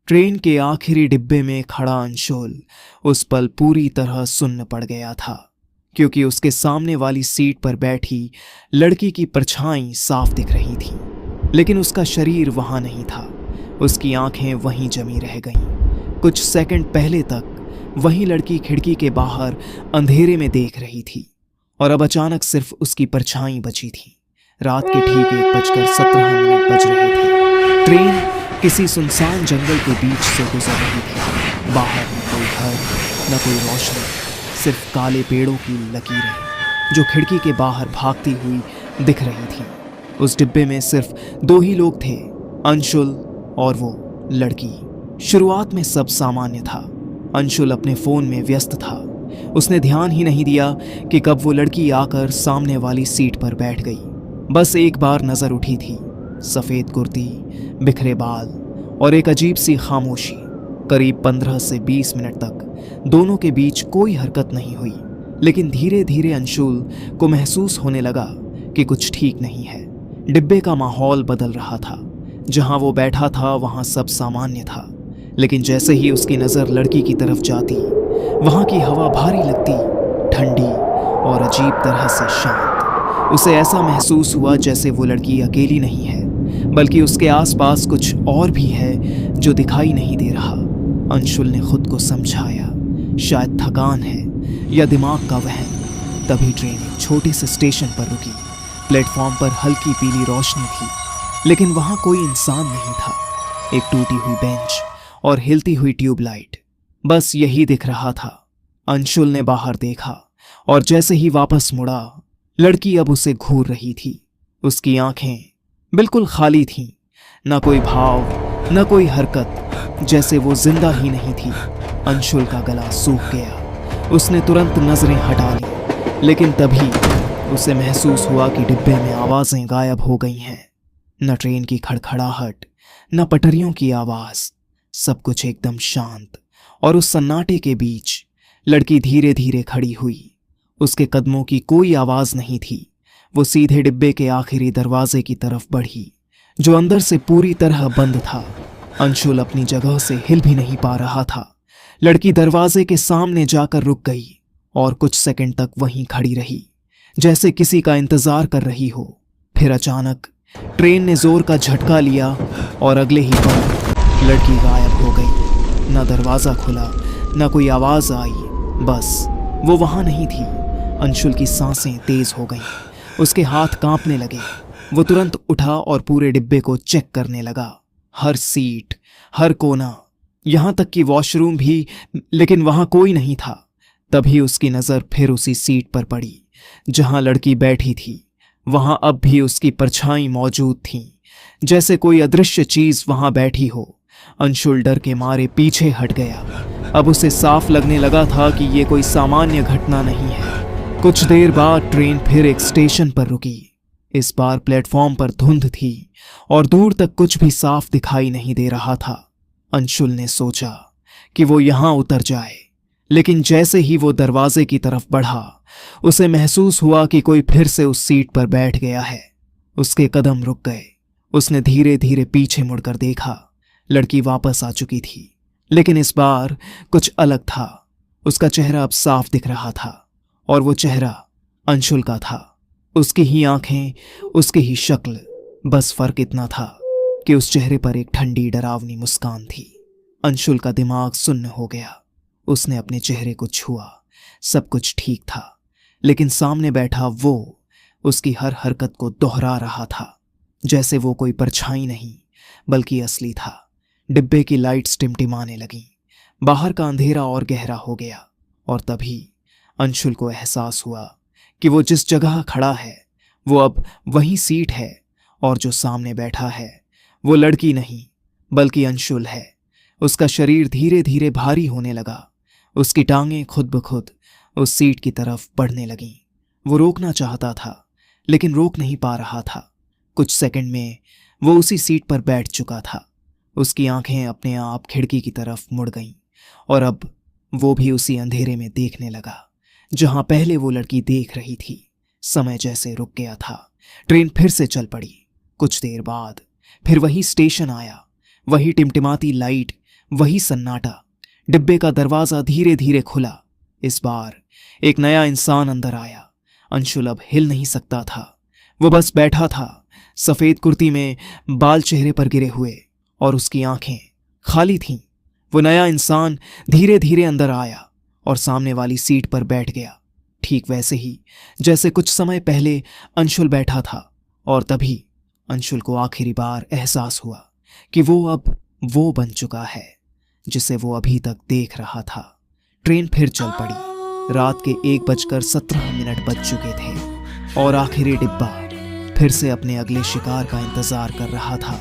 Train के आखिरी डिब्बे में खड़ा अंशुल उस पल पूरी तरह सुन्न पड़ गया था, क्योंकि उसके सामने वाली सीट पर बैठी लड़की की परछाई साफ दिख रही थी, लेकिन उसका शरीर वहां नहीं था। उसकी आंखें वहीं जमी रह गईं। कुछ सेकंड पहले तक वही लड़की खिड़की के बाहर अंधेरे में देख रही थी, और अब अचानक सिर्फ उसकी परछाई बची थी। रात के ठीक 1:17 बज रहे थे। ट्रेन किसी सुनसान जंगल के बीच से गुजर रही थी। बाहर न कोई घर, न कोई रोशनी, सिर्फ काले पेड़ों की लकीरें जो खिड़की के बाहर भागती हुई दिख रही थी। उस डिब्बे में सिर्फ दो ही लोग थे, अंशुल और वो लड़की। शुरुआत में सब सामान्य था। अंशुल अपने फोन में व्यस्त था। उसने ध्यान ही नहीं दिया कि कब वो लड़की आकर सामने वाली सीट पर बैठ गई। बस एक बार नजर उठी थी, सफेद कुर्ती, बिखरे बाल और एक अजीब सी खामोशी। करीब 15 से 20 मिनट तक दोनों के बीच कोई हरकत नहीं हुई, लेकिन धीरे धीरे अंशुल को महसूस होने लगा कि कुछ ठीक नहीं है। डिब्बे का माहौल बदल रहा था। जहां वो बैठा था वहां सब सामान्य था, लेकिन जैसे ही उसकी नजर लड़की की तरफ जाती, वहां की हवा भारी लगती, ठंडी और अजीब तरह से शांत। उसे ऐसा महसूस हुआ जैसे वो लड़की अकेली नहीं है, बल्कि उसके आसपास कुछ और भी है जो दिखाई नहीं दे रहा। अंशुल ने खुद को समझाया, शायद थकान है या दिमाग का वहम। तभी ट्रेन एक छोटे से स्टेशन पर रुकी। प्लेटफॉर्म पर हल्की पीली रोशनी थी, लेकिन वहां कोई इंसान नहीं था। एक टूटी हुई बेंच और हिलती हुई ट्यूबलाइट, बस यही दिख रहा था। अंशुल ने बाहर देखा, और जैसे ही वापस मुड़ा, लड़की अब उसे घूर रही थी। उसकी आंखें बिल्कुल खाली थीं, न कोई भाव, न कोई हरकत, जैसे वो जिंदा ही नहीं थी। अंशुल का गला सूख गया। उसने तुरंत नजरें हटा ली, लेकिन तभी उसे महसूस हुआ कि डिब्बे में आवाजें गायब हो गई हैं। न ट्रेन की खड़खड़ाहट, न पटरियों की आवाज, सब कुछ एकदम शांत। और उस सन्नाटे के बीच लड़की धीरे धीरे खड़ी हुई। उसके कदमों की कोई आवाज नहीं थी। वो सीधे डिब्बे के आखिरी दरवाजे की तरफ बढ़ी, जो अंदर से पूरी तरह बंद था। अंशुल अपनी जगह से हिल भी नहीं पा रहा था। लड़की दरवाजे के सामने जाकर रुक गई और कुछ सेकंड तक वहीं खड़ी रही, जैसे किसी का इंतजार कर रही हो। फिर अचानक ट्रेन ने जोर का झटका लिया और अगले ही पल लड़की गायब हो गई। न दरवाजा खुला, न कोई आवाज आई, बस वो वहां नहीं थी। अंशुल की सांसें तेज हो गईं। उसके हाथ कांपने लगे। वो तुरंत उठा और पूरे डिब्बे को चेक करने लगा, हर सीट, हर कोना, यहां तक कि वॉशरूम भी, लेकिन वहां कोई नहीं था। तभी उसकी नजर फिर उसी सीट पर पड़ी जहां लड़की बैठी थी। वहां अब भी उसकी परछाई मौजूद थी, जैसे कोई अदृश्य चीज वहां बैठी हो। अंशुल डर के मारे पीछे हट गया। अब उसे साफ लगने लगा था कि ये कोई सामान्य घटना नहीं है। कुछ देर बाद ट्रेन फिर एक स्टेशन पर रुकी। इस बार प्लेटफॉर्म पर धुंध थी और दूर तक कुछ भी साफ दिखाई नहीं दे रहा था। अंशुल ने सोचा कि वो यहां उतर जाए, लेकिन जैसे ही वो दरवाजे की तरफ बढ़ा, उसे महसूस हुआ कि कोई फिर से उस सीट पर बैठ गया है। उसके कदम रुक गए। उसने धीरे धीरे पीछे मुड़कर देखा। लड़की वापस आ चुकी थी, लेकिन इस बार कुछ अलग था। उसका चेहरा अब साफ दिख रहा था, और वो चेहरा अंशुल का था। उसकी ही आंखें, उसकी ही शक्ल, बस फर्क इतना था कि उस चेहरे पर एक ठंडी डरावनी मुस्कान थी। अंशुल का दिमाग सुन्न हो गया। उसने अपने चेहरे को छुआ। सब कुछ ठीक था, लेकिन सामने बैठा वो उसकी हर हरकत को दोहरा रहा था, जैसे वो कोई परछाई नहीं बल्कि असली था। डिब्बे की लाइट्स टिमटिमाने लगीं। बाहर का अंधेरा और गहरा हो गया, और तभी अंशुल को एहसास हुआ कि वो जिस जगह खड़ा है वो अब वही सीट है, और जो सामने बैठा है वो लड़की नहीं बल्कि अंशुल है। उसका शरीर धीरे धीरे भारी होने लगा। उसकी टांगें खुद ब खुद उस सीट की तरफ बढ़ने लगीं। वो रोकना चाहता था, लेकिन रोक नहीं पा रहा था। कुछ सेकंड में वो उसी सीट पर बैठ चुका था। उसकी आंखें अपने आप खिड़की की तरफ मुड़ गईं, और अब वो भी उसी अंधेरे में देखने लगा जहां पहले वो लड़की देख रही थी। समय जैसे रुक गया था। ट्रेन फिर से चल पड़ी। कुछ देर बाद फिर वही स्टेशन आया, वही टिमटिमाती लाइट, वही सन्नाटा। डिब्बे का दरवाजा धीरे धीरे खुला। इस बार एक नया इंसान अंदर आया। अंशुल अब हिल नहीं सकता था। वो बस बैठा था, सफेद कुर्ती में, बाल चेहरे पर गिरे हुए, और उसकी आंखें खाली थीं। वो नया इंसान धीरे धीरे अंदर आया और सामने वाली सीट पर बैठ गया, ठीक वैसे ही जैसे कुछ समय पहले अंशुल बैठा था। और तभी अंशुल को आखिरी बार एहसास हुआ कि वो अब वो बन चुका है जिसे वो अभी तक देख रहा था। ट्रेन फिर चल पड़ी। रात के 1:17 बज चुके थे और आखिरी डिब्बा फिर से अपने अगले शिकार का इंतजार कर रहा था।